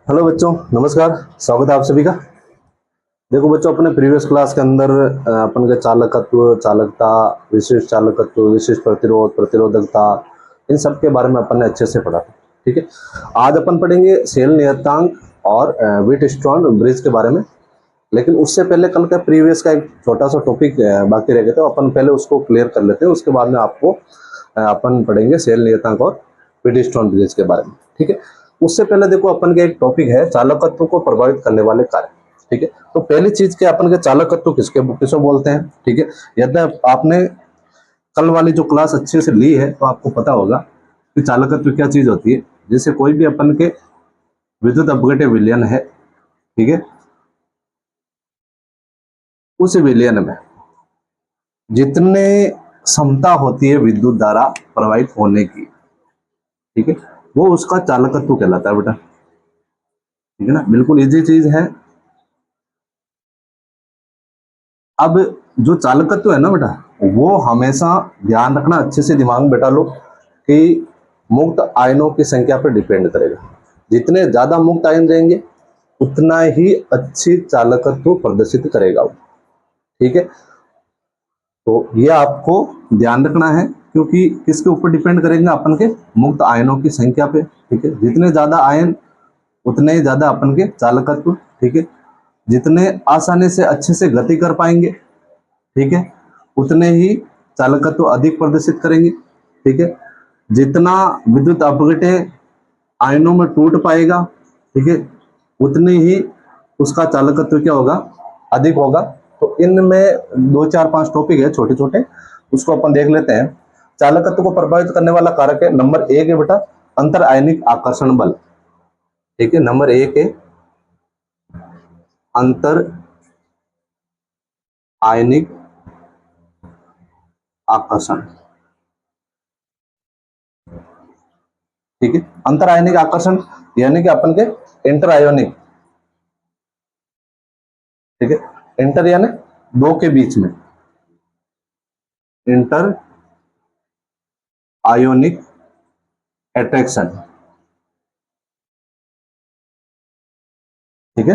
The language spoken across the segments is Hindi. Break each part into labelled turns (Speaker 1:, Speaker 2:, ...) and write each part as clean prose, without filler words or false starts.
Speaker 1: हेलो बच्चों, नमस्कार। स्वागत है आप सभी का। देखो बच्चों, अपने प्रीवियस क्लास के अंदर अपन के चालकत्व, चालकता, विशेष चालकत्व, विशेष प्रतिरोध, प्रतिरोधकता, इन सब के बारे में अपन ने अच्छे से पढ़ा। ठीक है, आज अपन पढ़ेंगे सेल नियतांक और व्हीटस्टोन ब्रिज के बारे में। लेकिन उससे पहले कल का प्रीवियस का एक छोटा सा टॉपिक बाकी रह गया था, अपन पहले उसको क्लियर कर लेते हैं। उसके बाद में आपको अपन पढ़ेंगे सेल नियतांक और व्हीटस्टोन ब्रिज के बारे में। ठीक है, उससे पहले देखो, अपन का एक टॉपिक है चालकत्व को प्रभावित करने वाले कार्य। ठीक है, तो पहली चीज के अपन के चालकत्व किसे बोलते हैं। ठीक है, यदि आपने कल वाली जो क्लास अच्छे से ली है तो आपको पता होगा कि चालकत्व क्या चीज होती है। जैसे कोई भी अपन के विद्युत अपघट्य विलयन है, ठीक है, उस विलयन में जितने क्षमता होती है विद्युत द्वारा प्रवाहित होने की, ठीक है, वो उसका चालकत्व कहलाता है बेटा। ठीक है ना, बिल्कुल इजी चीज है। अब जो चालकत्व है ना बेटा, वो हमेशा ध्यान रखना, अच्छे से दिमाग में बैठा लो कि मुक्त आयनों की संख्या पर डिपेंड करेगा। जितने ज्यादा मुक्त आयन रहेंगे उतना ही अच्छी चालकत्व प्रदर्शित करेगा वो। ठीक है, तो ये आपको ध्यान रखना है, क्योंकि किसके ऊपर डिपेंड करेंगे, अपन के मुक्त आयनों की संख्या पे। ठीक है, जितने ज्यादा आयन उतने ही ज्यादा अपन के चालकत्व। ठीक है, जितने आसानी से अच्छे से गति कर पाएंगे, ठीक है, उतने ही चालकत्व अधिक प्रदर्शित करेंगे। ठीक है, जितना विद्युत अपघट्य आयनों में टूट पाएगा, ठीक है, उतनी ही उसका चालकत्व क्या होगा, अधिक होगा। तो इनमें दो चार पांच टॉपिक है छोटे छोटे, उसको अपन देख लेते हैं। चालकत्व को प्रभावित करने वाला कारक है, नंबर एक है बेटा अंतर आयनिक आकर्षण बल। ठीक है, नंबर एक है अंतर आयनिक आकर्षण। ठीक है, अंतर आयनिक आकर्षण यानी कि अपन के इंटर आयोनिक। ठीक है, इंटर यानी दो के बीच में, इंटर आयोनिक एट्रैक्शन। ठीक है,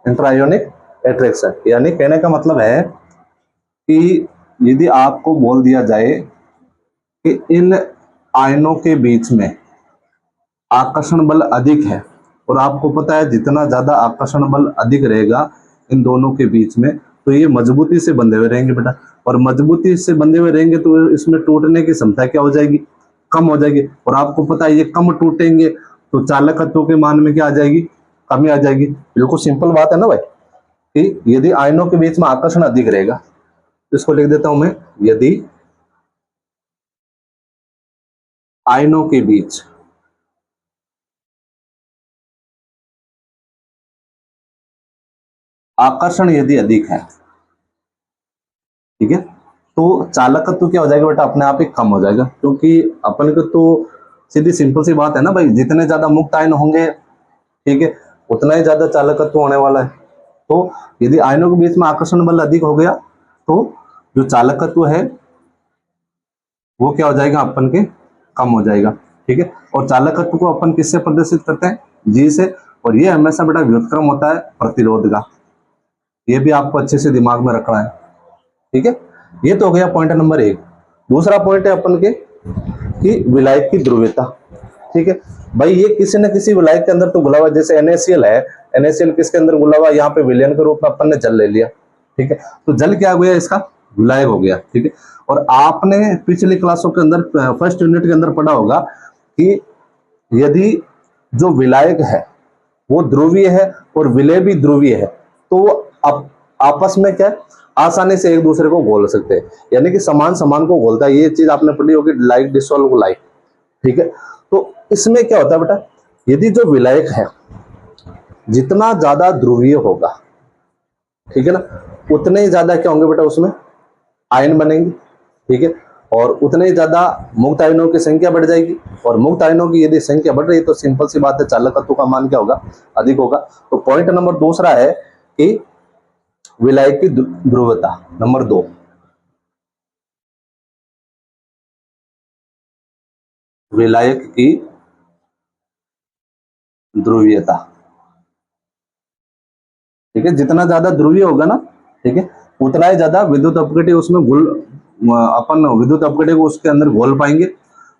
Speaker 1: इंटर आयोनिक एट्रैक्शन यानी कहने का मतलब है कि यदि आपको बोल दिया जाए कि इन आयनों के बीच में आकर्षण बल अधिक है, और आपको पता है जितना ज्यादा आकर्षण बल अधिक रहेगा इन दोनों के बीच में, तो ये मजबूती से बंधे हुए रहेंगे बेटा। और मजबूती से बंधे हुए रहेंगे तो इसमें टूटने की क्षमता क्या हो जाएगी, कम हो जाएगी। और आपको पता है ये कम टूटेंगे तो चालकत्व के मान में क्या आ जाएगी, कमी आ जाएगी। बिल्कुल सिंपल बात है ना भाई, कि यदि आयनों के बीच में आकर्षण अधिक रहेगा, इसको लिख देता हूं मैं, यदि आयनों के बीच आकर्षण यदि अधिक है, ठीक है, तो चालकत्व क्या हो जाएगा बेटा, अपने आप ही कम हो जाएगा। क्योंकि अपन को तो सीधी सिंपल सी बात है ना भाई, जितने ज्यादा मुक्त आयन होंगे, ठीक है, उतना ही ज्यादा चालकत्व होने वाला है। तो यदि आयनों के बीच में आकर्षण बल अधिक हो गया तो जो चालकत्व है वो क्या हो जाएगा, अपन के कम हो जाएगा। ठीक है, और चालकत्व को अपन किससे प्रदर्शित करते हैं, जी से। और ये हमेशा बेटा व्युत्क्रम होता है प्रतिरोध का, ये भी आपको अच्छे से दिमाग में रखना है। ठीक है, ये तो हो गया पॉइंट नंबर एक। दूसरा पॉइंट है अपन के कि विलायक की ध्रुवीयता। ठीक है भाई, ये किसी न किसी विलायक के अंदर तो घुला हुआ, जैसे NaCl है, NaCl किसके अंदर घुला हुआ, यहाँ पे विलयन के रूप में अपन ने जल ले लिया। ठीक है, तो जल क्या हो गया, इसका विलायक हो गया। ठीक है, और आपने पिछली क्लासों के अंदर फर्स्ट यूनिट के अंदर पढ़ा होगा कि यदि जो विलायक है वो ध्रुवीय है और विलय भी ध्रुवीय है, तो वो आपस में क्या आसानी से एक दूसरे को घोल सकते हैं, यानी कि समान समान को घोलता है। ये चीज आपने पढ़ी होगी, लाइक डिसॉल्व लाइक। ठीक है, तो इसमें क्या होता है बेटा, यदि जो विलायक है जितना ज्यादा ध्रुवीय होगा, ठीक है ना, उतने ही ज्यादा क्या होंगे बेटा, उसमें आयन बनेंगे। ठीक है, और उतने ही ज्यादा मुक्त आयनों की संख्या बढ़ जाएगी, और मुक्त आयनों की यदि संख्या बढ़ रही है तो सिंपल सी बात है, चालकत्व का मान क्या होगा, अधिक होगा। तो पॉइंट नंबर दूसरा है कि विलायक की ध्रुवता। नंबर दो, विलायक की ध्रुवीयता। ठीक है, जितना ज्यादा ध्रुवीय होगा ना, ठीक है, उतना ही ज्यादा विद्युत अपघट्य उसमें अपन विद्युत अपघट्य को उसके अंदर घोल पाएंगे,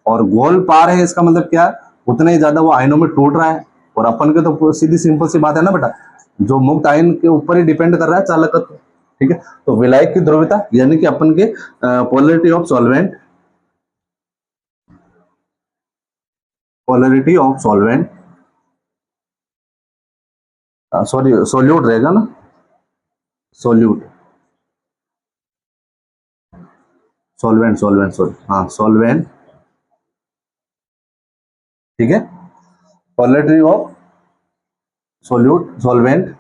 Speaker 1: और घोल पा रहे हैं इसका मतलब क्या है, उतना ही ज्यादा वो आयनों में टूट रहा है। और अपन के तो सीधी सिंपल सी बात है ना बेटा, जो मुक्त आयन के ऊपर ही डिपेंड कर रहा है चालकत्व। ठीक है, तो विलायक की ध्रुवीयता यानी कि अपन के polarity of solvent, polarity of solvent, sorry solute रहेगा ना, सोल्यूट, सॉल्वेंट सॉल्वेंट सॉरी, हाँ सॉल्वेंट, ठीक है, पोलरिटी ऑफ सोल्यूट सॉल्वेंट।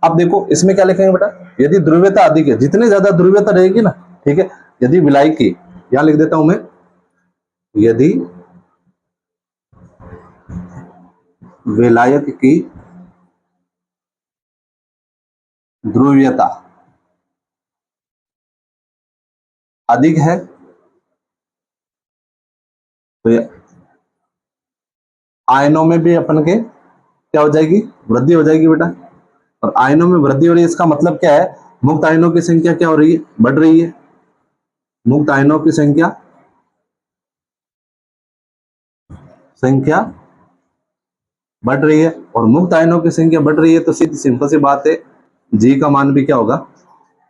Speaker 1: अब देखो इसमें क्या लिखेंगे बेटा, यदि ध्रुवीयता अधिक है, जितनी ज्यादा ध्रुवीयता रहेगी ना, ठीक है, यदि विलायक की, यहां लिख देता हूं मैं, यदि विलायक की ध्रुवीयता अधिक है तो ये आयनों में भी अपन के क्या हो जाएगी, वृद्धि हो जाएगी बेटा। और आयनों में वृद्धि हो रही है, इसका मतलब क्या है, मुक्त आयनों की संख्या क्या हो रही है, बढ़ रही है। मुक्त आयनों की संख्या संख्या बढ़ रही है, और मुक्त आयनों की संख्या बढ़ रही है तो सीधी सिंपल सी बात है, जी का मान भी क्या होगा,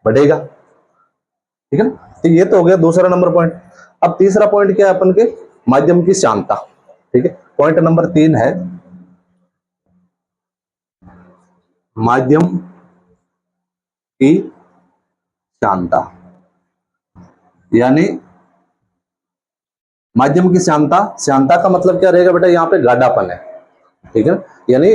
Speaker 1: बढ़ेगा। ठीक है ना, तो ये तो हो गया दूसरा नंबर पॉइंट। अब तीसरा पॉइंट क्या है अपन के, माध्यम की श्यानता। ठीक है, पॉइंट नंबर 3 है माध्यम की श्यानता, यानी माध्यम की श्यानता, श्यानता का मतलब क्या रहेगा बेटा, यहाँ पे गाढ़ापन है। ठीक है, यानी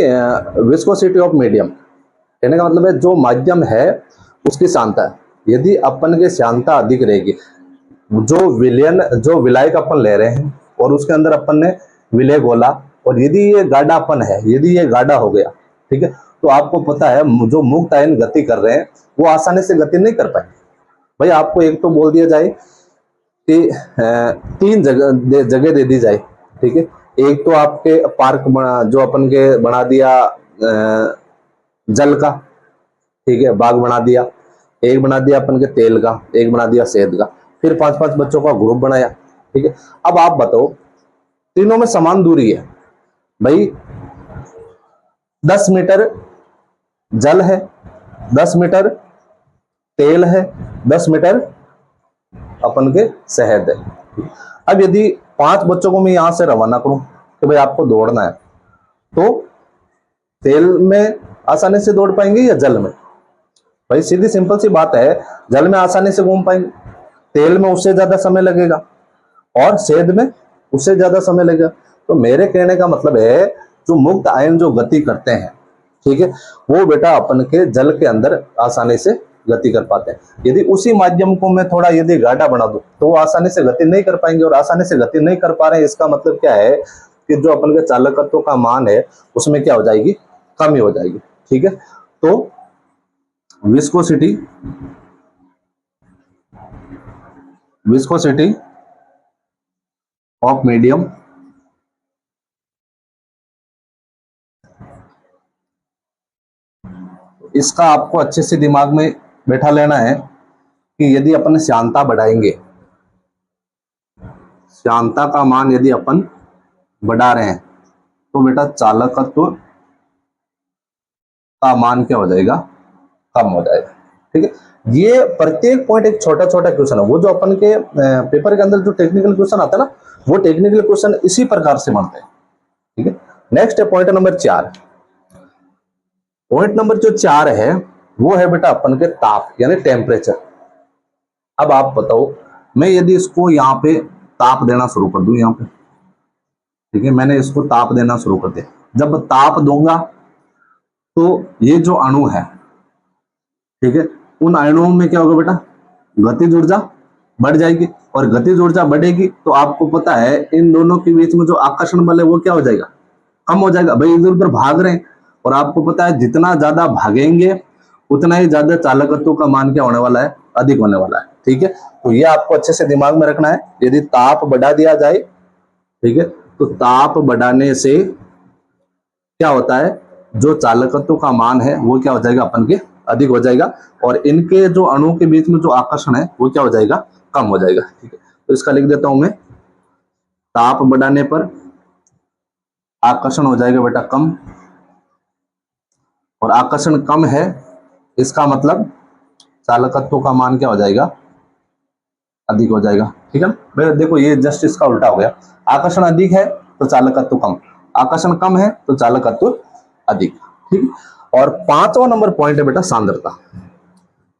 Speaker 1: विस्कोसिटी ऑफ मीडियम, कहने का मतलब है जो माध्यम है उसकी श्यानता है। यदि अपन की श्यानता अधिक रहेगी, जो विलायक अपन ले रहे हैं और उसके अंदर अपन ने विलय घोला, और यदि ये गाढ़ापन है, यदि ये गाढ़ा हो गया, ठीक है, तो आपको पता है जो मुक्त आयन गति कर रहे हैं वो आसानी से गति नहीं कर पाएंगे। भाई आपको एक तो बोल दिया जाए कि 3 जगह दे दी जाए, ठीक है, एक तो आपके पार्क जो अपन के बना दिया जल का, ठीक है, बाग बना दिया, एक बना दिया अपन के तेल का, एक बना दिया शहद का, फिर 5-5 बच्चों का ग्रुप बनाया। ठीक है, अब आप बताओ तीनों में समान दूरी है भाई, 10 मीटर जल है, 10 मीटर तेल है, 10 मीटर अपन के शहद है। अब यदि 5 बच्चों को मैं यहां से रवाना करूं कि भाई आपको दौड़ना है, तो तेल में आसानी से दौड़ पाएंगे या जल में? भाई सीधी सिंपल सी बात है, जल में आसानी से घूम पाएंगे, तेल में उससे ज्यादा समय लगेगा, और शहद में उससे ज्यादा समय लगेगा। तो मेरे कहने का मतलब है जो मुक्त आयन जो गति करते हैं, ठीक है, वो बेटा अपन के जल के अंदर आसानी से गति कर पाते हैं। यदि उसी माध्यम को मैं थोड़ा यदि गाढ़ा बना दूं तो वो आसानी से गति नहीं कर पाएंगे, और आसानी से गति नहीं कर पा रहे हैं, इसका मतलब क्या है कि जो अपन के चालकत्व का मान है उसमें क्या हो जाएगी, कमी हो जाएगी। ठीक है, तो विस्कोसिटी विस्कोसिटी ऑफ मीडियम इसका आपको अच्छे से दिमाग में बैठा लेना है कि यदि अपन श्यानता बढ़ाएंगे, श्यानता का मान यदि अपन बढ़ा रहे हैं तो बेटा चालकत्व का मान क्या हो जाएगा, कम हो जाएगा। ठीक है, ये प्रत्येक पॉइंट एक छोटा छोटा क्वेश्चन है, वो जो अपन के पेपर के अंदर जो टेक्निकल क्वेश्चन आता है ना, वो टेक्निकल क्वेश्चन इसी प्रकार से बनते हैं। ठीक है, नेक्स्ट है पॉइंट नंबर 4। पॉइंट नंबर जो 4 है वो है बेटा अपन के ताप यानी टेम्परेचर। अब आप बताओ, मैं यदि इसको यहाँ पे ताप देना शुरू कर दूं, यहाँ पे, ठीक है, मैंने इसको ताप देना शुरू कर दिया, जब ताप दूंगा तो ये जो अणु है, ठीक है, उन अणुओं में क्या होगा बेटा, गतिज ऊर्जा बढ़ जाएगी, और गतिज ऊर्जा बढ़ेगी तो आपको पता है इन दोनों के बीच में जो आकर्षण बल है वो क्या हो जाएगा, कम हो जाएगा। भाई इधर उधर भाग रहे हैं, और आपको पता है जितना ज्यादा भागेंगे उतना ही ज्यादा चालकत्व का मान क्या होने वाला है, अधिक होने वाला है। ठीक है, तो ये आपको अच्छे से दिमाग में रखना है। यदि ताप बढ़ा दिया जाए, ठीक है, तो ताप बढ़ाने से क्या होता है, जो चालकत्व का मान है वो क्या हो जाएगा अपन के अधिक हो जाएगा, और इनके जो अणुओं के बीच में जो आकर्षण है वो क्या हो जाएगा, कम हो जाएगा। ठीक है, तो इसका लिख देता हूं मैं, ताप बढ़ाने पर आकर्षण हो जाएगा बेटा कम, और आकर्षण कम है इसका मतलब चालकत्व का मान क्या हो जाएगा, अधिक हो जाएगा। ठीक है ना मेरे, देखो ये जस्ट इसका उल्टा हो गया, आकर्षण अधिक है तो चालकत्व कम, आकर्षण कम है तो चालकत्व अधिक। ठीक है, और 5वां नंबर पॉइंट है बेटा सांद्रता,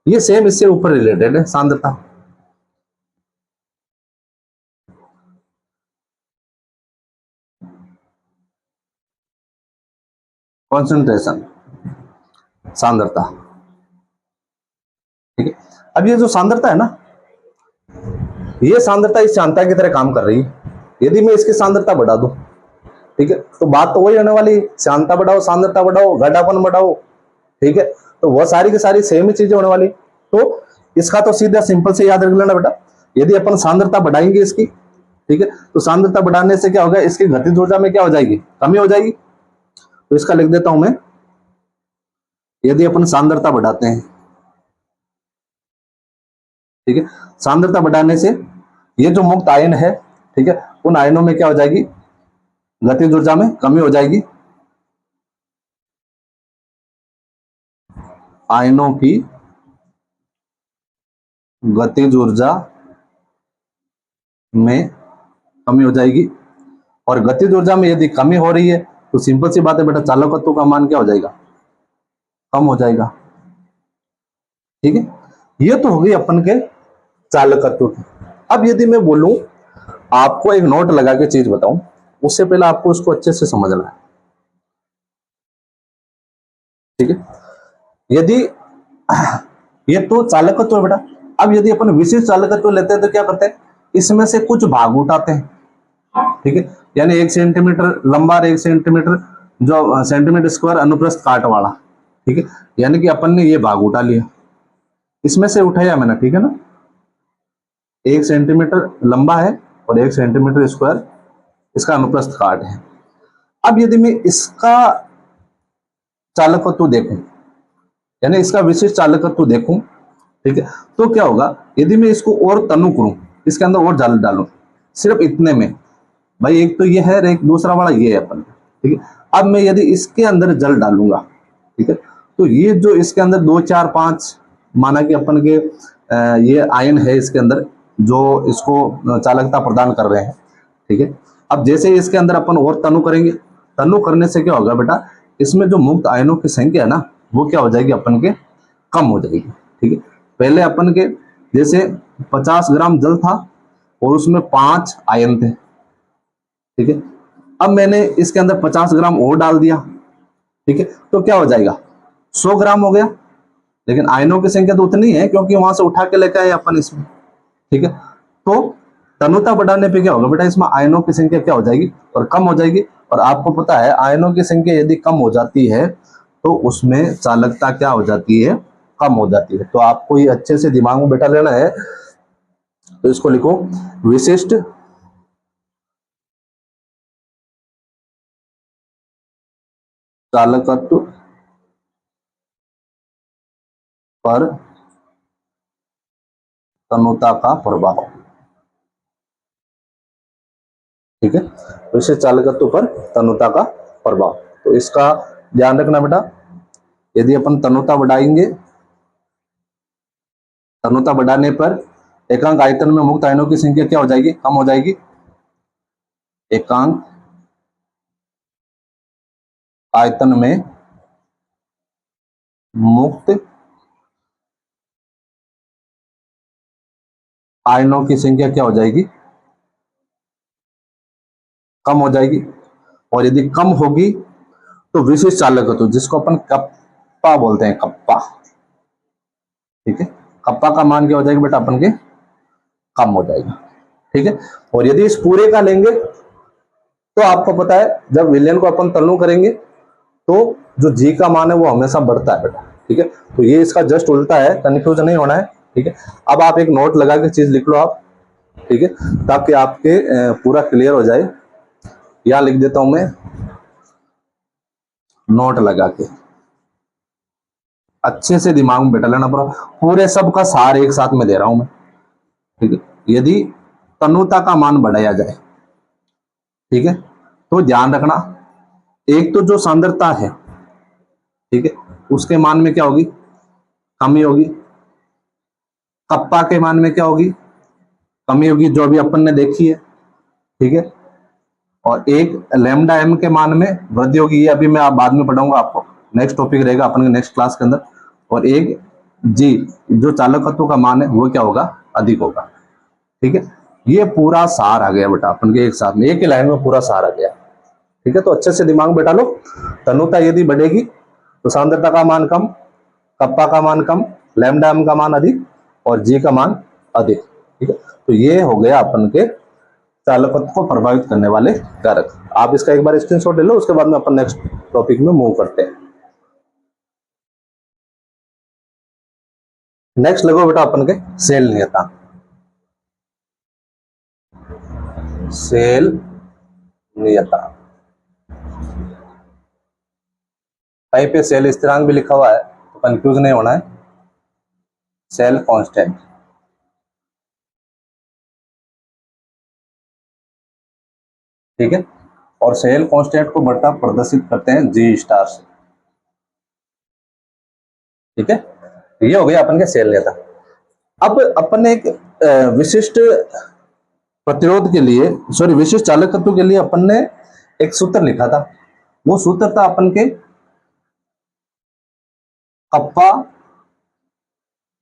Speaker 1: ये सेम इससे ऊपर रिलेटेड है सांद्रता। कॉन्सेंट्रेशन, सांद्रता। ठीक है, अब ये जो सांद्रता है ना, ये सांद्रता इस चांता की तरह काम कर रही है। यदि मैं इसकी सांद्रता बढ़ा दूं, ठीक है, तो बात तो वही होने वाली, सांद्रता बढ़ाओ, सांद्रता बढ़ाओ, घटापन बढ़ाओ। ठीक है, तो वह सारी की सारी सेम ही चीजें होने वाली। तो इसका तो सीधा सिंपल से याद रख लेना बेटा, यदि अपन सांद्रता बढ़ाएंगे इसकी, ठीक है, तो सांद्रता बढ़ाने से क्या होगा, इसकी गतिज ऊर्जा में क्या हो जाएगी, कमी हो जाएगी। तो इसका लिख देता हूं मैं, यदि अपन सांद्रता बढ़ाते हैं, ठीक है, सांद्रता बढ़ाने से ये जो मुक्त आयन है, ठीक है, उन आयनों में क्या हो जाएगी, गतिज ऊर्जा में कमी हो जाएगी, आयनों की गतिज ऊर्जा में कमी हो जाएगी, और गतिज ऊर्जा में यदि कमी हो रही है तो सिंपल सी बात है बेटा, चालकत्व का मान क्या हो जाएगा, कम हो जाएगा। ठीक है, ये तो हो गई अपन के चालकत्व की। अब यदि मैं बोलूं, आपको एक नोट लगा के चीज बताऊं, उससे पहले आपको उसको अच्छे से समझना है। ठीक है, यदि ये तो चालकत्व है बेटा, अब यदि अपन विशिष्ट चालकत्व लेते हैं तो क्या करते हैं, इसमें से कुछ भाग उठाते हैं। ठीक है, यानी 1 सेंटीमीटर लंबा और 1 सेंटीमीटर जो सेंटीमीटर स्क्वायर अनुप्रस्थ काट वाला। ठीक है, यानी कि अपन ने ये भाग उठा लिया, इसमें से उठाया मैंने। ठीक है ना, 1 सेंटीमीटर लंबा है और 1 सेंटीमीटर स्क्वायर इसका अनुप्रस्थ काट है। अब यदि मैं इसका चालकत्व देखूं, यानी इसका विशिष्ट चालकत्व देखूं, ठीक है, तो क्या होगा, यदि मैं इसको और तनु करूं, इसके अंदर और जल डालूं, सिर्फ इतने में, भाई एक तो ये है, एक दूसरा वाला ये है अपन। ठीक है, अब मैं यदि इसके अंदर जल डालूंगा, ठीक है, तो ये जो इसके अंदर 2 4 5 माना कि अपन के ये आयन है इसके अंदर जो इसको चालकता प्रदान कर रहे हैं। ठीक है, अब जैसे इसके अंदर अपन और तनु करेंगे, तनु करने से क्या होगा बेटा, इसमें जो मुक्त आयनों की संख्या है ना, वो क्या हो जाएगी, अपन के कम हो जाएगी। ठीक है, पहले अपन के जैसे 50 ग्राम जल था और उसमें 5 आयन थे। ठीक है, अब मैंने इसके अंदर 50 ग्राम और डाल दिया। ठीक है, तो क्या हो जाएगा, 100 ग्राम हो गया, लेकिन आयनों की संख्या तो उतनी है क्योंकि वहां से उठा के लेके आए अपन इसमें। ठीक है, तो तनुता बढ़ाने पे क्या होगा बेटा, इसमें आयनों की संख्या क्या हो जाएगी, और कम हो जाएगी। और आपको पता है आयनों की संख्या यदि कम हो जाती है तो उसमें चालकता क्या हो जाती है, कम हो जाती है। तो आपको ये अच्छे से दिमाग में बैठा लेना है। तो इसको लिखो, विशिष्ट चालकत्व पर तनुता का प्रभाव। ठीक है, विशिष्ट चालकत्व पर तनुता का प्रभाव। तो इसका ध्यान रखना बेटा, यदि अपन तनुता बढ़ाएंगे, तनुता बढ़ाने पर एकांक आयतन में मुक्त आयनों की संख्या क्या हो जाएगी, कम हो जाएगी। एकांक आयतन में मुक्त आयनों की संख्या क्या हो जाएगी, कम हो जाएगी। और यदि कम होगी तो विशिष्ट चालकत्व, जिसको अपन कप्पा बोलते हैं, कप्पा। ठीक है, कप्पा का मान क्या हो जाएगा बेटा, अपन के कम हो जाएगा। ठीक है, और यदि इस पूरे का लेंगे तो आपको पता है जब विलयन को अपन तल्लु करेंगे तो जो जी का मान है वो हमेशा बढ़ता है बेटा। ठीक है, तो ये इसका जस्ट उल्टा है, कंफ्यूजन नहीं होना है। ठीक है, अब आप एक नोट लगा के चीज लिख लो आप। ठीक है, ताकि आपके पूरा क्लियर हो जाए। यहां लिख देता हूं मैं, नोट लगा के। अच्छे से दिमाग में बैठा लेना पड़ा, पूरे सब का सार एक साथ में दे रहा हूं मैं, ठीक है। यदि तनुता का मान बढ़ाया जाए, ठीक है, तो ध्यान रखना, एक तो जो सांद्रता है, ठीक है, उसके मान में क्या होगी, कमी होगी। कप्पा के मान में क्या होगी, कमी होगी, जो अभी अपन ने देखी है, ठीक है। और एक लैम्डा एम के मान में वृद्धि होगी, ये अभी मैं आप बाद में पढ़ाऊंगा आपको, नेक्स्ट टॉपिक रहेगा अपन के नेक्स्ट क्लास के अंदर। और एक जी, जो चालकत्व का मान है वो क्या होगा, अधिक होगा, ठीक है। ये पूरा सार आ गया बेटा अपन के एक साथ में, एक ही लाइन में पूरा सार आ गया, ठीक है। तो अच्छे से दिमाग में बैठा लो, तनुता यदि बढ़ेगी तो सांद्रता का मान कम, कप्पा का मान कम, लैम्डा एम का मान अधिक, और जी का मान अधिक, ठीक है। तो ये हो गया अपन के चालकत्व को प्रभावित करने वाले कारक। आप इसका एक बार स्क्रीनशॉट ले लो, उसके बाद में अपन नेक्स्ट टॉपिक में मूव करते हैं। नेक्स्ट लगो बेटा अपन के सेल नियतांक। सेल नियतांक, कहीं पे सेल स्थिरांक भी लिखा हुआ है तो कंफ्यूज नहीं होना है, सेल कांस्टेंट, ठीक है। और सेल कांस्टेंट को बेटा प्रदर्शित करते हैं जी स्टार से, ठीक है। ये हो गया अपन के सेल नियतांक। अब अपन ने एक विशिष्ट प्रतिरोध के लिए, सॉरी विशिष्ट चालकत्व के लिए अपन ने एक सूत्र लिखा था। वो सूत्र था अपन के कप्पा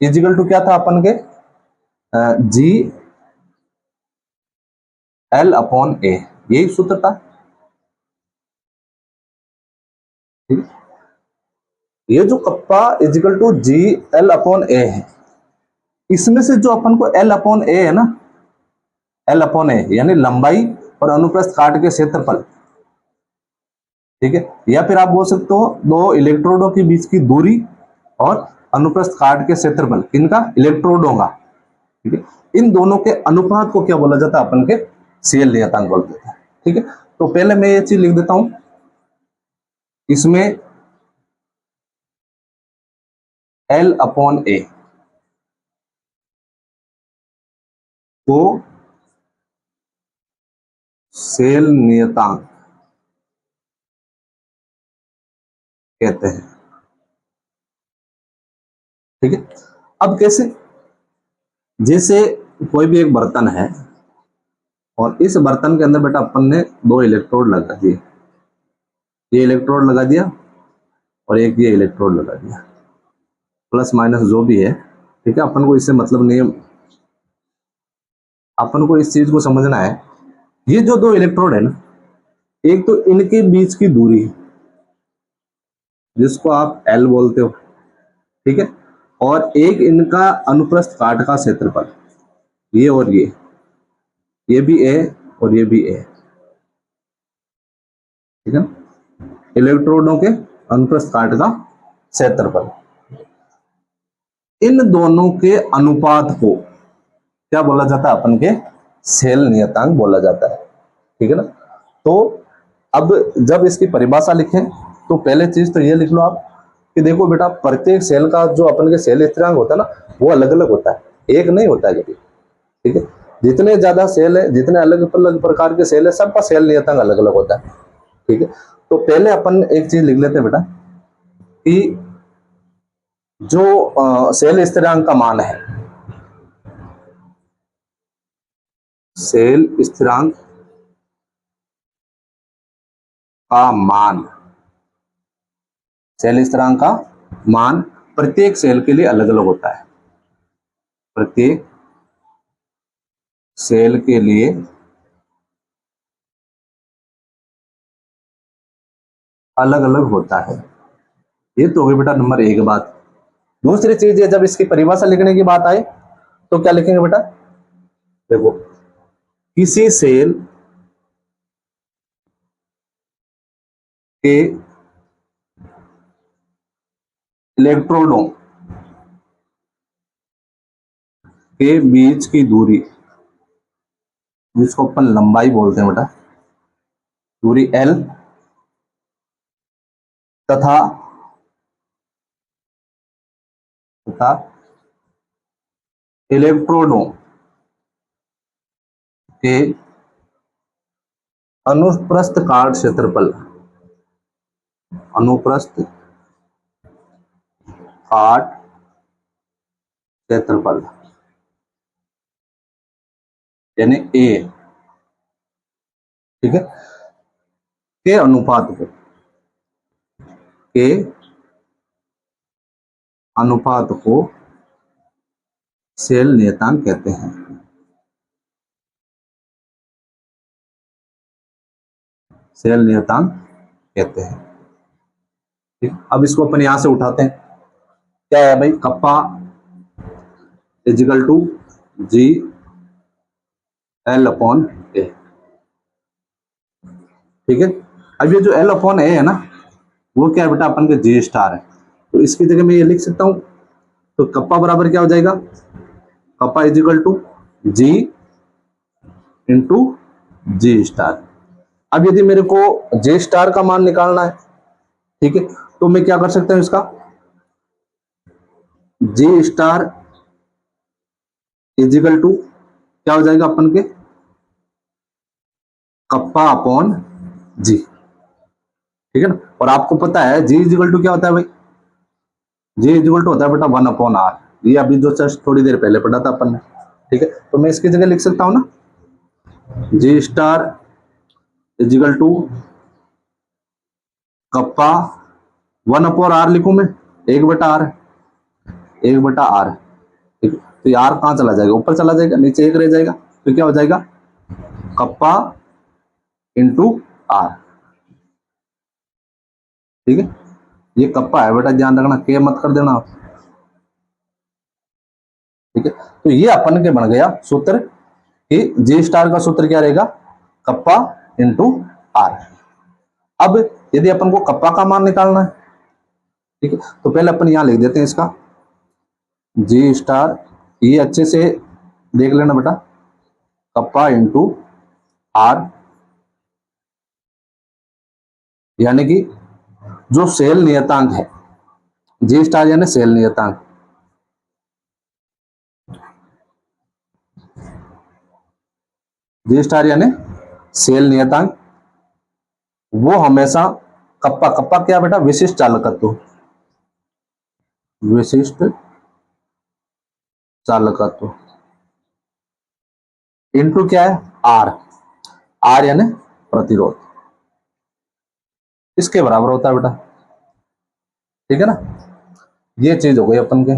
Speaker 1: इजिकल टू क्या था अपन के, जी एल अपॉन ए, यही सूत्र था, ठीक है। ये जो kappa is equal to G L upon A है, इसमें से जो अपन को एल अपॉन ए है ना, एल अपॉन ए यानी लंबाई और अनुप्रस्थ काट के क्षेत्रफल, ठीक है। या फिर आप बोल सकते हो दो इलेक्ट्रोडों के बीच की दूरी और अनुप्रस्थ काट के क्षेत्रफल, किनका, इलेक्ट्रोडों का, ठीक है। इन दोनों के अनुपात को क्या बोला जाता है, अपन के सेल नियतांक बोल देते हैं, ठीक है। तो पहले मैं ये चीज लिख देता हूं, इसमें एल अपॉन ए को सेल नियतांक कहते हैं, ठीक है। अब कैसे, जैसे कोई भी एक बर्तन है और इस बर्तन के अंदर बेटा अपन ने दो इलेक्ट्रोड लगा दिए, ये इलेक्ट्रोड लगा दिया और एक ये इलेक्ट्रोड लगा दिया, प्लस माइनस जो भी है, ठीक है। अपन को इससे मतलब नहीं है, अपन को इस चीज को समझना है, ये जो दो इलेक्ट्रोड है ना, एक तो इनके बीच की दूरी है जिसको आप एल बोलते हो, ठीक है। और एक इनका अनुप्रस्थ काट का क्षेत्रफल, ये और ये भी ए और ये भी ए, ठीक है। इलेक्ट्रोडों के अनुप्रस्थ काट का क्षेत्रफल, इन दोनों के अनुपात को क्या बोला जाता है, अपन के सेल नियतांक बोला जाता है, ठीक है ना। तो अब जब इसकी परिभाषा लिखें तो पहले चीज तो ये लिख लो आप कि देखो बेटा, प्रत्येक सेल का जो अपन के सेल स्थिरांक होता है ना, वो अलग अलग होता है, एक नहीं होता है कभी, ठीक है। जितने ज्यादा सेल है, जितने अलग अलग प्रकार के सेल है, सबका सेल नियतांक अलग अलग होता है, ठीक है। तो पहले अपन एक चीज लिख लेते हैं बेटा कि जो सेल स्थिरांक का मान है, सेल स्थिरांक का मान, सेल स्थिरांक का मान प्रत्येक सेल के लिए अलग अलग होता है, प्रत्येक सेल के लिए अलग अलग होता है। ये तो हो गई बेटा नंबर एक बात। दूसरी चीज है, जब इसकी परिभाषा लिखने की बात आए तो क्या लिखेंगे बेटा, देखो, किसी सेल के इलेक्ट्रोडों के बीच की दूरी, जिसको अपन लंबाई बोलते हैं बेटा, दूरी एल तथा तथा इलेक्ट्रोडों के अनुप्रस्थ काट क्षेत्रफल, अनुप्रस्थ काट क्षेत्रफल यानी ए, ठीक है, के अनुपात को, के अनुपात को सेल नियतांक कहते हैं। सेल नियतांक कहते हैं। ठीक, अब इसको अपन यहां से उठाते हैं। क्या है भाई, kappa is equal to G L upon A. ठीक है, अब ये जो एल अपॉन ए है ना, वो क्या है बेटा, अपन के जी स्टार है, तो इसकी जगह मैं ये लिख सकता हूं। तो कप्पा बराबर क्या हो जाएगा, kappa is equal to G into G star. अब यदि मेरे को जे स्टार का मान निकालना है, ठीक है, तो मैं क्या कर सकता हूं, इसका जे स्टार इजिकल टू क्या हो जाएगा अपन के, कप्पा अपॉन जी। ठीक है ना, और आपको पता है जी इजिकल टू क्या होता है भाई, जी इजिकल टू होता है बेटा 1 अपॉन आर। ये अभी जो जस्ट थोड़ी देर पहले पढ़ा था अपन ने। ठीक है, तो मैं इसकी जगह लिख सकता हूं ना, G star equal to kappa 1 upon R लिखूं मैं, 1/r, 1/r। ठीक है, तो ये आर कहां चला जाएगा, ऊपर चला जाएगा, नीचे 1 रह जाएगा, तो क्या हो जाएगा, कप्पा इंटू आर। ठीक है, ये कप्पा है बेटा, ध्यान रखना, के मत कर देना आप। ठीक है, तो ये अपन के बन गया सूत्र कि जे स्टार का सूत्र क्या रहेगा, कप्पा इंटू आर। अब यदि अपन को कप्पा का मान निकालना है, ठीक है, तो पहले अपन यहां लिख देते हैं इसका जे स्टार, ये अच्छे से देख लेना बेटा, कप्पा इंटू आर, यानी कि जो सेल नियतांक है, जे स्टार यानी सेल नियतांक, जे स्टार यानी सेल नियतांक, वो हमेशा कप्पा, कप्पा क्या बेटा, विशिष्ट चालकत्व, विशिष्ट चालकत्व इनटू क्या है, आर, आर यानी प्रतिरोध, इसके बराबर होता है बेटा। ठीक है ना, ये चीज हो गई अपन के।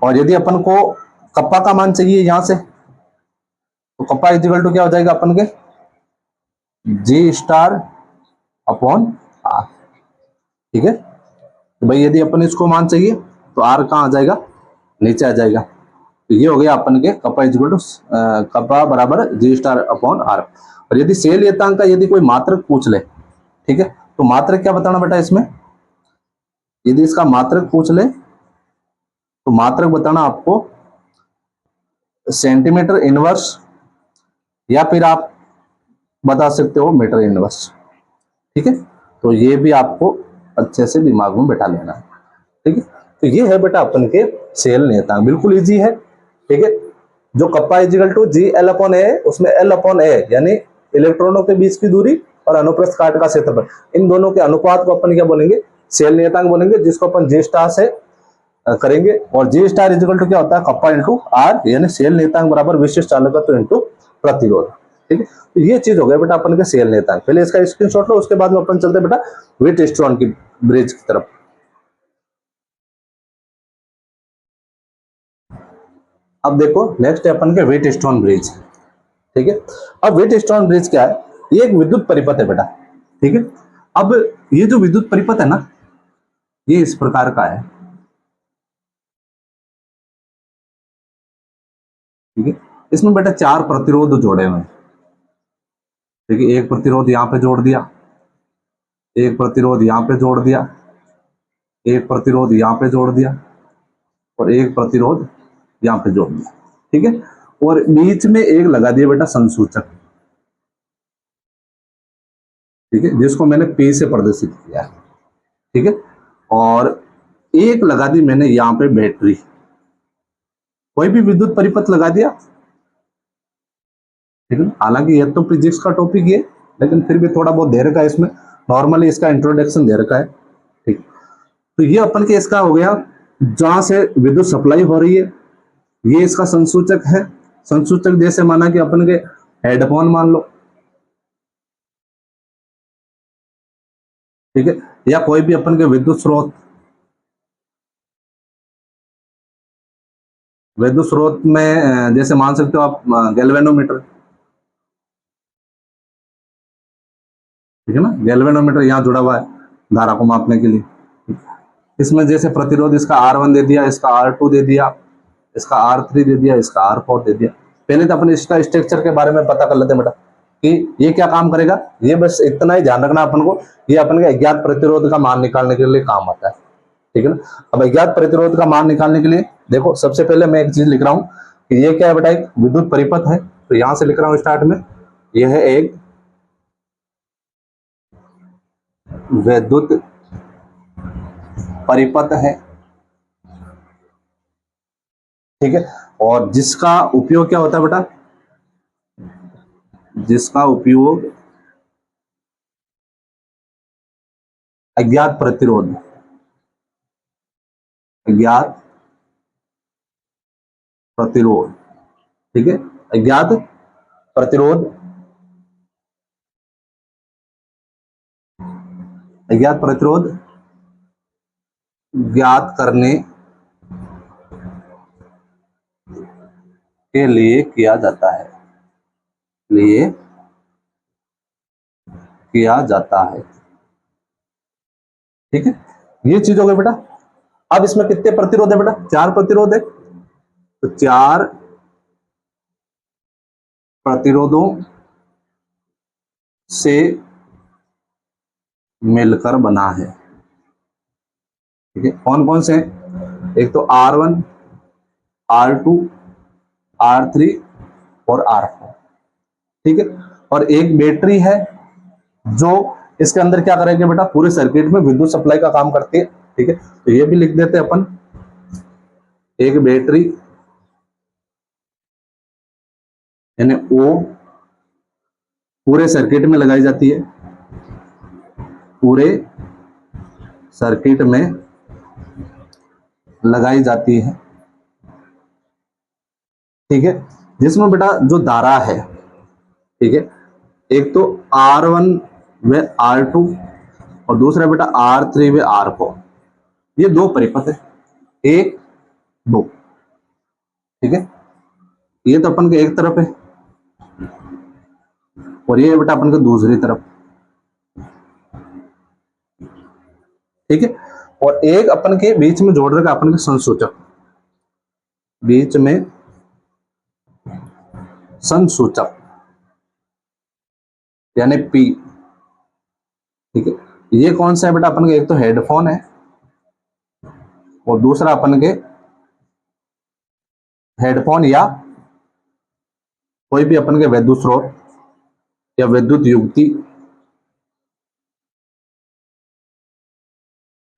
Speaker 1: और यदि अपन को कप्पा का मान चाहिए यहां से, तो कप्पा इक्वल टू क्या हो जाएगा अपन के, जी स्टार अपॉन आर। ठीक है, तो भाई यदि अपन इसको मान चाहिए तो आर कहां आ जाएगा, नीचे आ जाएगा। तो ये हो गया अपन के कप्पा इक्वल टू कप्पा बराबर जी स्टार अपॉन आर। और यदि सेल नियतांक का यदि कोई मात्रक पूछ ले, ठीक है, तो मात्रक क्या बताना बेटा इसमें, यदि इसका मात्रक पूछ ले तो मात्रक बताना आपको सेंटीमीटर इनवर्स, या फिर आप बता सकते हो मीटर इनवर्स। ठीक है, तो ये भी आपको अच्छे से दिमाग में बैठा लेना है। ठीक है, तो ये है बेटा अपन के सेल नियतांक, बिल्कुल इजी है। ठीक है, जो kappa is equal to G L upon A, उसमें एल अपॉन ए यानी इलेक्ट्रॉनों के बीच की दूरी और अनुप्रस्थ काट का क्षेत्रफल, इन दोनों के अनुपात को अपन क्या बोलेंगे, सेल नियतांक बोलेंगे, जिसको अपन जी स्टार से करेंगे। और जी स्टार इजिकल टू क्या होता है, कप्पा इंटू आर, यानी सेल नियतांक बराबर विशिष्ट चालकत्व इंटू प्रतिरोध। ठीक है, तो ये चीज हो गया बेटा अपन के सेल नेता। पहले इसका स्क्रीनशॉट लो, उसके बाद में अपन चलते बेटा व्हीटस्टोन की ब्रिज की तरफ। अब देखो नेक्स्ट है अपन के व्हीटस्टोन ब्रिज। ठीक है, अब व्हीटस्टोन ब्रिज क्या है, ये एक विद्युत परिपथ है बेटा। ठीक है, अब ये जो विद्युत परिपथ है ना, ये इस प्रकार का है। ठीक है, इसमें बेटा 4 प्रतिरोध जोड़े हुए हैं। ठीक है, एक प्रतिरोध यहां पे जोड़ दिया, एक प्रतिरोध यहां पे जोड़ दिया, एक प्रतिरोध यहां पे जोड़ दिया, और एक प्रतिरोध यहां पे जोड़ दिया। ठीक है, और बीच में एक लगा दिया बेटा संसूचक। ठीक है, जिसको मैंने P से प्रदर्शित किया है। ठीक है, और एक लगा दी मैंने यहां पे बैटरी, कोई भी विद्युत परिपथ लगा दिया, ठीक है। हालांकि ये तो फिजिक्स का टॉपिक है, लेकिन फिर भी थोड़ा बहुत दे रखा है इसमें, नॉर्मली इसका इंट्रोडक्शन दे रखा है, ठीक। तो ये अपन के इसका हो गया जहां से विद्युत सप्लाई हो रही है, ये इसका संसूचक है। संसूचक जैसे माना कि अपन के हेडफोन मान लो, ठीक है, या कोई भी अपन के विद्युत स्रोत, विद्युत स्रोत में जैसे मान सकते हो आप गैल्वेनोमीटर, ठीक है ना, गैल्वेनोमीटर यहाँ जुड़ा हुआ है धारा को मापने के लिए। इसमें जैसे प्रतिरोध इसका R1 दे दिया, इसका R2 दे दिया, इसका R3 दे दिया, इसका R4 दे दिया। पहले तो अपन इसका स्ट्रक्चर के बारे में पता कर लेते हैं बेटा कि ये क्या काम करेगा। ये बस इतना ही ध्यान रखना अपन को, ये अपन के अज्ञात प्रतिरोध का मान निकालने के लिए काम आता है, ठीक है ना। अब अज्ञात प्रतिरोध का मान निकालने के लिए देखो, सबसे पहले मैं एक चीज लिख रहा हूं कि ये क्या है बेटा, एक विद्युत परिपथ है। तो यहां से लिख रहा हूं स्टार्ट में, यह है एक विद्युत परिपथ है, ठीक है। और जिसका उपयोग क्या होता है बेटा, जिसका उपयोग अज्ञात प्रतिरोध, अज्ञात प्रतिरोध, ठीक है, अज्ञात प्रतिरोध, अज्ञात प्रतिरोध ज्ञात करने के लिए किया जाता है, लिए किया जाता है, ठीक है। ये चीज हो गई बेटा। अब इसमें कितने प्रतिरोध है बेटा, 4 प्रतिरोध है। तो 4 प्रतिरोधों से मिलकर बना है, ठीक है। कौन कौन से हैं, एक तो R1, R2, R3 और R4, ठीक है। और एक बैटरी है जो इसके अंदर क्या करेगी बेटा, पूरे सर्किट में विद्युत सप्लाई का काम करती है, ठीक है। तो ये भी लिख देते हैं अपन, एक बैटरी यानी O पूरे सर्किट में लगाई जाती है, पूरे सर्किट में लगाई जाती है, ठीक है। जिसमें बेटा जो धारा है, ठीक है, एक तो R1 व R2 और दूसरा बेटा R3 व R4, ये 2 परिपथ है, 1 2, ठीक है। ये तो अपन के एक तरफ है और ये बेटा अपन के दूसरी तरफ, ठीक है। और एक अपन के बीच में जोड़ रखा अपन के संसूचक, बीच में संसूचक यानी P, ठीक है। ये कौन सा है बेटा, अपन के एक तो हेडफोन है और दूसरा अपन के हेडफोन या कोई भी अपन के विद्युत स्रोत या विद्युत युक्ति,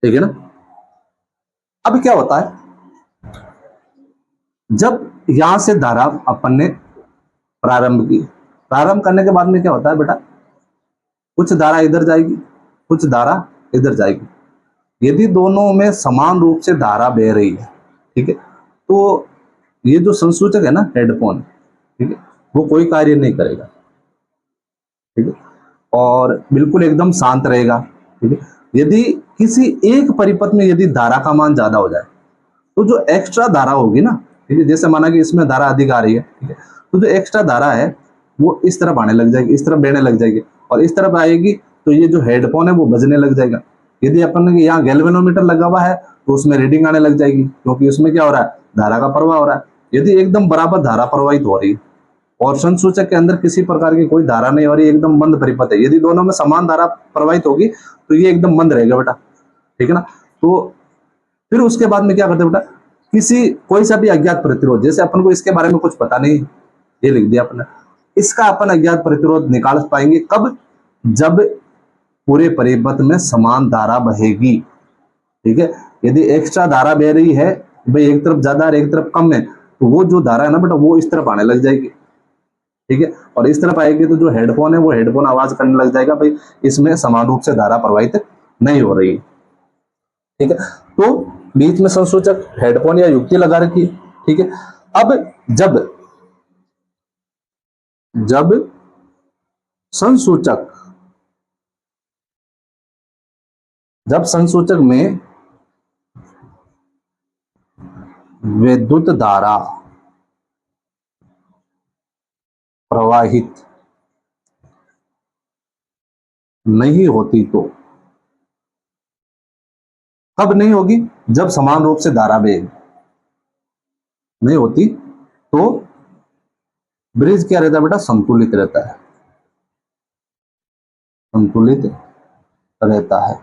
Speaker 1: ठीक है ना। अब क्या होता है, जब यहां से धारा अपन ने प्रारंभ की, प्रारंभ करने के बाद में क्या होता है बेटा, कुछ धारा इधर जाएगी, कुछ धारा इधर जाएगी। यदि दोनों में समान रूप से धारा बह रही है, ठीक है, तो ये जो संसूचक है ना हेडफोन, ठीक है, वो कोई कार्य नहीं करेगा, ठीक है, और बिल्कुल एकदम शांत रहेगा, ठीक है। यदि किसी एक परिपथ में यदि धारा का मान ज्यादा हो जाए, तो जो एक्स्ट्रा धारा होगी ना, ठीक है, जैसे माना कि इसमें धारा अधिक आ रही है, ठीक है, तो जो एक्स्ट्रा धारा है वो इस तरफ आने लग जाएगी, इस तरफ बहने लग जाएगी, और इस तरफ आएगी तो ये जो हेडफोन है वो बजने लग जाएगा। यदि अपन ने यहाँ गैल्वेनोमीटर लगा हुआ है तो उसमें रीडिंग आने लग जाएगी, क्योंकि उसमें क्या हो रहा है, धारा का प्रवाह हो रहा है। यदि एकदम बराबर धारा प्रवाहित हो रही है और संसूचक के अंदर किसी प्रकार की कोई धारा नहीं हो रही, एकदम बंद परिपथ है, यदि दोनों में समान धारा प्रवाहित होगी तो ये एकदम बंद रहेगा बेटा, ठीक है ना। तो फिर उसके बाद में क्या करते हैं बेटा, किसी कोई सा भी अज्ञात प्रतिरोध, जैसे अपन को इसके बारे में कुछ पता नहीं, ये लिख दिया अपने, इसका अपन अज्ञात प्रतिरोध निकाल पाएंगे कब, जब पूरे परिपथ में समान धारा बहेगी, ठीक है। यदि एक्स्ट्रा धारा बह रही है, भाई एक तरफ ज्यादा और एक तरफ कम है, तो वो जो धारा है ना बेटा वो इस तरफ आने लग जाएगी, ठीक है, और इस तरफ आएगी तो जो हेडफोन है वो हेडफोन आवाज करने लग जाएगा, भाई इसमें समान रूप से धारा प्रवाहित नहीं हो रही, ठीक है। तो बीच में संसूचक हेडफोन या युक्ति लगा रखी है, ठीक है। अब जब संसूचक में विद्युत धारा प्रवाहित नहीं होती, तो कब नहीं होगी, जब समान रूप से धारा वेग नहीं होती, तो ब्रिज क्या रहता है बेटा, संतुलित रहता है, संतुलित रहता है,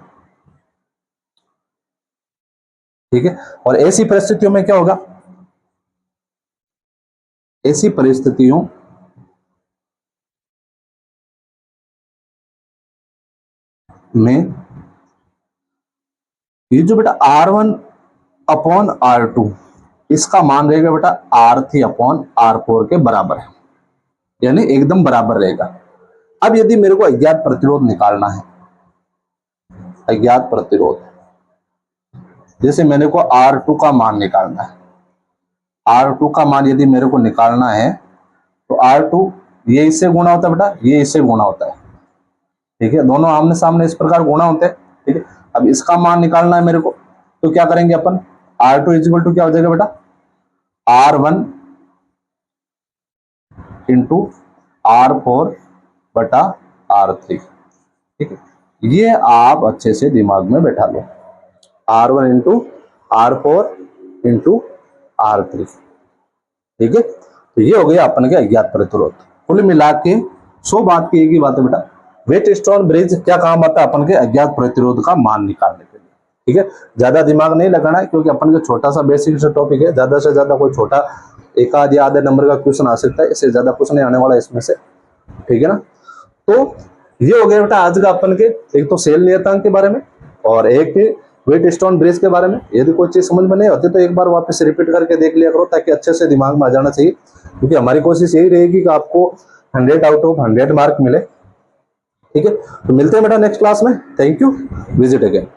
Speaker 1: ठीक है। और ऐसी परिस्थितियों में क्या होगा, ऐसी परिस्थितियों में ये जो बेटा R1 अपॉन R2 इसका मान रहेगा बेटा R3 अपॉन R4 के बराबर है, यानी एकदम बराबर रहेगा। अब यदि मेरे को अज्ञात प्रतिरोध निकालना है, अज्ञात प्रतिरोध, जैसे मैंने को R2 का मान निकालना है, R2 का मान यदि मेरे को निकालना है तो R2 ये इससे गुणा होता है बेटा, ये इससे गुणा होता है, ठीक है, दोनों आमने सामने इस प्रकार गुणा होते हैं, ठीक है। अब इसका मान निकालना है मेरे को, तो क्या करेंगे अपन, R2 इक्वल टू क्या हो जाएगा बेटा, R1 इंटू R4 बटा R3, ठीक है। ये आप अच्छे से दिमाग में बैठा लो, R1 into R4 into R3, ठीक है। तो ये हो गया अपन के अज्ञात प्रतिरोध। कुल मिला के 100 बात की एक ही बात है बेटा, व्हीटस्टोन ब्रिज क्या काम आता है अपन के अज्ञात प्रतिरोध का मान निकालने के लिए, ठीक है। ज्यादा दिमाग नहीं लगाना है, क्योंकि अपन का छोटा सा बेसिक सा टॉपिक है, ज्यादा से ज्यादा कोई छोटा एक आध या आधे नंबर का क्वेश्चन आ सकता है, इससे ज्यादा कुछ नहीं आने वाला इसमें से, ठीक है ना। तो ये हो गया बेटा आज का अपन के, एक तो सेल नियतांक के बारे में और एक व्हीटस्टोन ब्रिज के बारे में। यदि कोई चीज समझ में नहीं होती तो एक बार वापस रिपीट करके देख लिया करो, ताकि अच्छे से दिमाग में आ जाना चाहिए, क्योंकि हमारी कोशिश यही रहेगी कि आपको 100 आउट ऑफ 100 मार्क मिले, ठीक है। तो मिलते हैं बेटा नेक्स्ट क्लास में, थैंक यू, विजिट अगेन।